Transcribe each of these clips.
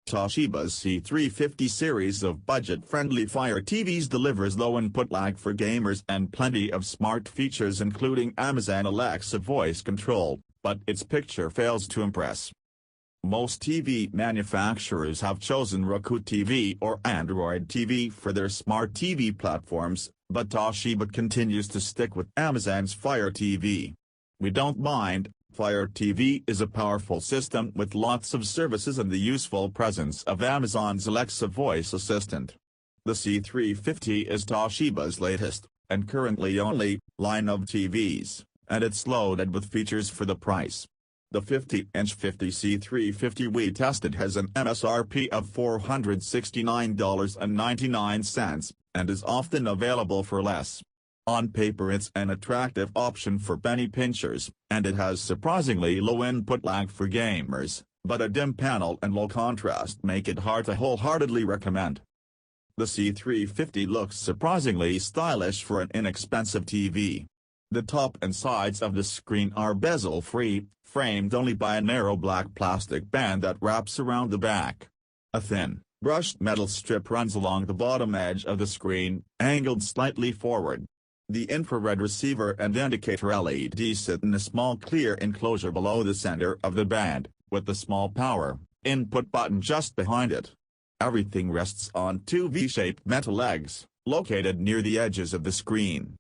Toshiba's C350 series of budget-friendly Fire TVs delivers low input lag for gamers and plenty of smart features including Amazon Alexa voice control, but its picture fails to impress. Most TV manufacturers have chosen Roku TV or Android TV for their smart TV platforms, but Toshiba continues to stick with Amazon's Fire TV. We don't mind. Fire TV is a powerful system with lots of services and the useful presence of Amazon's Alexa voice assistant. The C350 is Toshiba's latest, and currently only, line of TVs, and it's loaded with features for the price. The 50-inch 50C350 we tested has an MSRP of $469.99, and is often available for less. On paper it's an attractive option for penny pinchers, and it has surprisingly low input lag for gamers, but a dim panel and low contrast make it hard to wholeheartedly recommend. The C350 looks surprisingly stylish for an inexpensive TV. The top and sides of the screen are bezel-free, framed only by a narrow black plastic band that wraps around the back. A thin, brushed metal strip runs along the bottom edge of the screen, angled slightly forward. The infrared receiver and indicator LED sit in a small clear enclosure below the center of the band, with the small power input button just behind it. Everything rests on two V-shaped metal legs, located near the edges of the screen.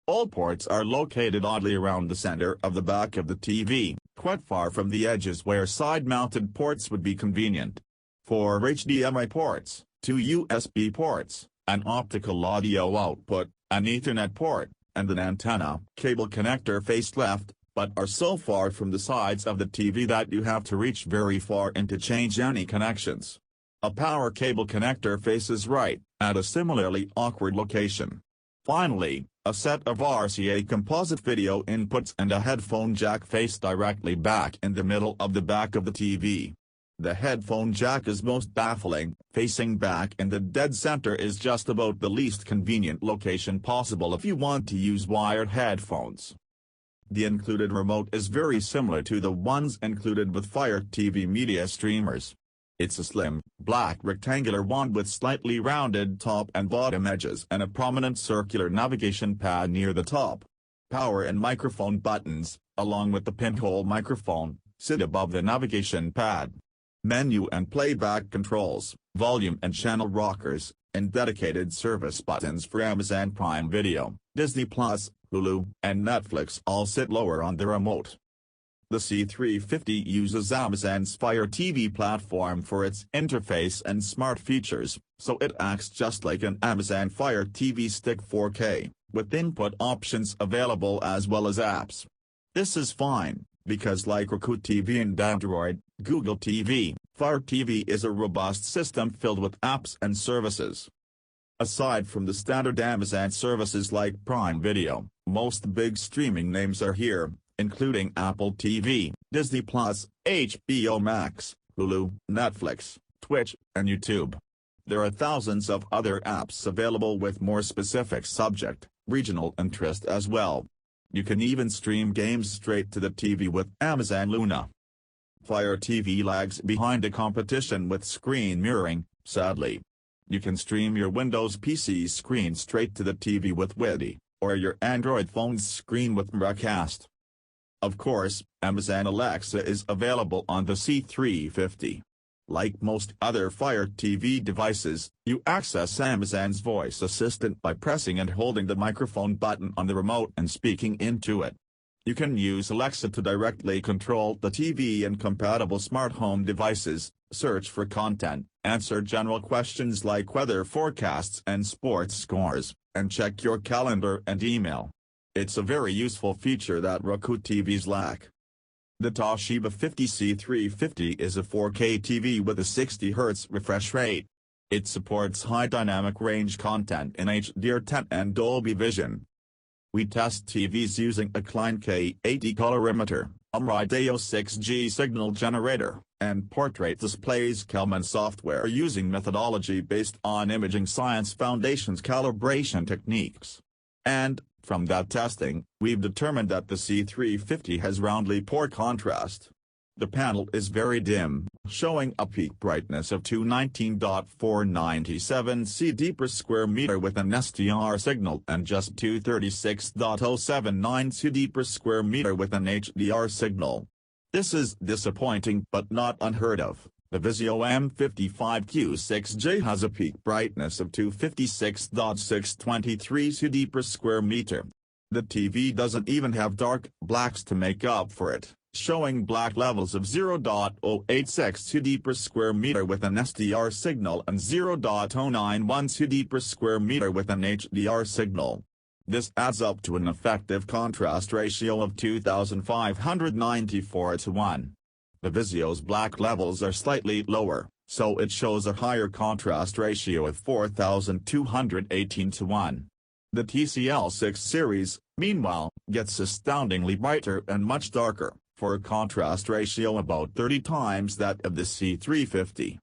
All ports are located oddly around the center of the back of the TV, quite far from the edges where side-mounted ports would be convenient. 4 HDMI ports, 2 USB ports, an optical audio output, an Ethernet port, and an antenna cable connector face left, but are so far from the sides of the TV that you have to reach very far in to change any connections. A power cable connector faces right, at a similarly awkward location. Finally, a set of RCA composite video inputs and a headphone jack face directly back in the middle of the back of the TV. The headphone jack is most baffling. Facing back in the dead center is just about the least convenient location possible if you want to use wired headphones. The included remote is very similar to the ones included with Fire TV media streamers. It's a slim, black rectangular wand with slightly rounded top and bottom edges and a prominent circular navigation pad near the top. Power and microphone buttons, along with the pinhole microphone, sit above the navigation pad. Menu and playback controls, volume and channel rockers, and dedicated service buttons for Amazon Prime Video, Disney+, Hulu, and Netflix all sit lower on the remote. The C350 uses Amazon's Fire TV platform for its interface and smart features, so it acts just like an Amazon Fire TV Stick 4K, with input options available as well as apps. This is fine, because like Roku TV and Android, Google TV, Fire TV is a robust system filled with apps and services. Aside from the standard Amazon services like Prime Video, most big streaming names are here, including Apple TV, Disney+, HBO Max, Hulu, Netflix, Twitch, and YouTube. There are thousands of other apps available with more specific subject, regional interest as well. You can even stream games straight to the TV with Amazon Luna. Fire TV lags behind the competition with screen mirroring, sadly. You can stream your Windows PC screen straight to the TV with Widi, or your Android phone's screen with Miracast. Of course, Amazon Alexa is available on the C350. Like most other Fire TV devices, you access Amazon's voice assistant by pressing and holding the microphone button on the remote and speaking into it. You can use Alexa to directly control the TV and compatible smart home devices, search for content, answer general questions like weather forecasts and sports scores, and check your calendar and email. It's a very useful feature that Roku TVs lack. The Toshiba 50C350 is a 4K TV with a 60Hz refresh rate. It supports high dynamic range content in HDR10 and Dolby Vision. We test TVs using a Klein K80 colorimeter, a Rideo 6G signal generator, and portrait displays Kelman software using methodology based on Imaging Science Foundation's calibration techniques. And, from that testing, we've determined that the C350 has roundly poor contrast. The panel is very dim, showing a peak brightness of 219.497 CD per square meter with an SDR signal and just 236.079 CD per square meter with an HDR signal. This is disappointing but not unheard of. The Vizio M55Q6J has a peak brightness of 256.623 CD per square meter. The TV doesn't even have dark blacks to make up for it, showing black levels of 0.086 CD per square meter with an SDR signal and 0.091 CD per square meter with an HDR signal. This adds up to an effective contrast ratio of 2,594:1. The Vizio's black levels are slightly lower, so it shows a higher contrast ratio of 4,218:1. The TCL6 series, meanwhile, gets astoundingly brighter and much darker, for a contrast ratio about 30 times that of the C350.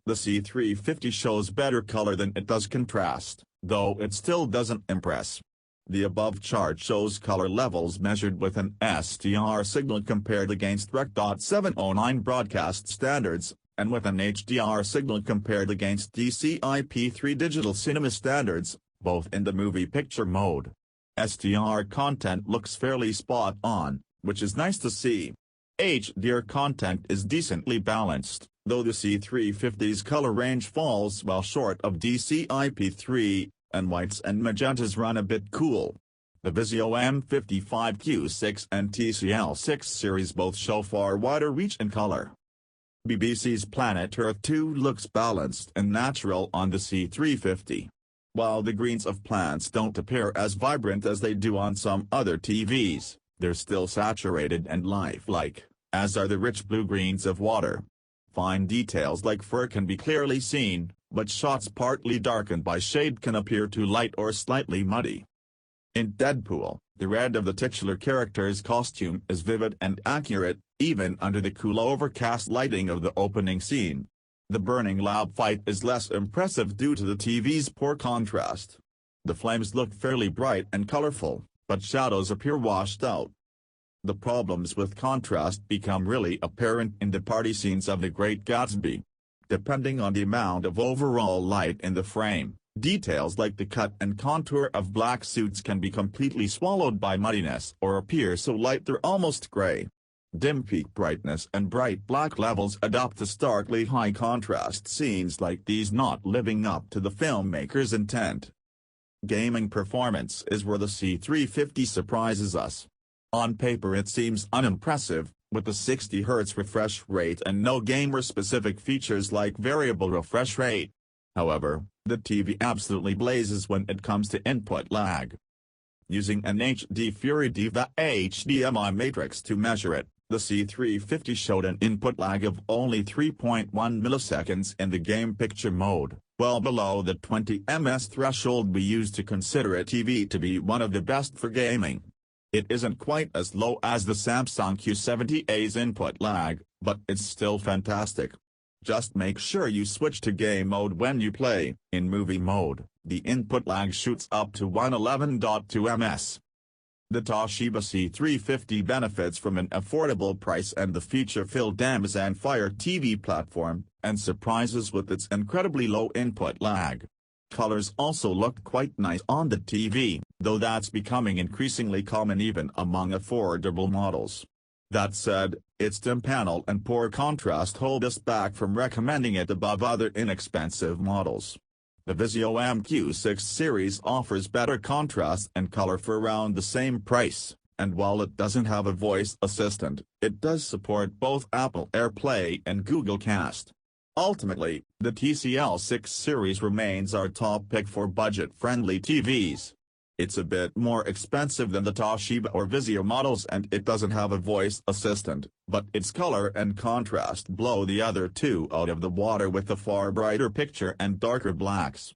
The C350 shows better color than it does contrast, though it still doesn't impress. The above chart shows color levels measured with an SDR signal compared against Rec.709 broadcast standards, and with an HDR signal compared against DCI-P3 digital cinema standards, both in the movie picture mode. SDR content looks fairly spot on, which is nice to see. HDR content is decently balanced, though the C350's color range falls well short of DCI-P3, and whites and magentas run a bit cool. The Vizio M55Q6 and TCL6 series both show far wider reach in color. BBC's Planet Earth 2 looks balanced and natural on the C350. While the greens of plants don't appear as vibrant as they do on some other TVs, they're still saturated and lifelike, as are the rich blue-greens of water. Fine details like fur can be clearly seen, but shots partly darkened by shade can appear too light or slightly muddy. In Deadpool, the red of the titular character's costume is vivid and accurate, even under the cool overcast lighting of the opening scene. The burning lab fight is less impressive due to the TV's poor contrast. The flames look fairly bright and colorful, but shadows appear washed out. The problems with contrast become really apparent in the party scenes of The Great Gatsby. Depending on the amount of overall light in the frame, details like the cut and contour of black suits can be completely swallowed by muddiness or appear so light they're almost gray. Dim peak brightness and bright black levels adopt to starkly high contrast scenes like these, not living up to the filmmaker's intent. Gaming performance is where the C350 surprises us. On paper it seems unimpressive, with a 60 Hz refresh rate and no gamer-specific features like variable refresh rate. However, the TV absolutely blazes when it comes to input lag. Using an HD Fury Diva HDMI matrix to measure it, the C350 showed an input lag of only 3.1 milliseconds in the game picture mode, well below the 20 ms threshold we use to consider a TV to be one of the best for gaming. It isn't quite as low as the Samsung Q70A's input lag, but it's still fantastic. Just make sure you switch to game mode when you play. In movie mode, the input lag shoots up to 111.2 ms. The Toshiba C350 benefits from an affordable price and the feature-filled Amazon Fire TV platform, and surprises with its incredibly low input lag. Colors also look quite nice on the TV, though that's becoming increasingly common even among affordable models. That said, its dim panel and poor contrast hold us back from recommending it above other inexpensive models. The Vizio MQ6 series offers better contrast and color for around the same price, and while it doesn't have a voice assistant, it does support both Apple AirPlay and Google Cast. Ultimately, the TCL6 series remains our top pick for budget-friendly TVs. It's a bit more expensive than the Toshiba or Vizio models and it doesn't have a voice assistant, but its color and contrast blow the other two out of the water with a far brighter picture and darker blacks.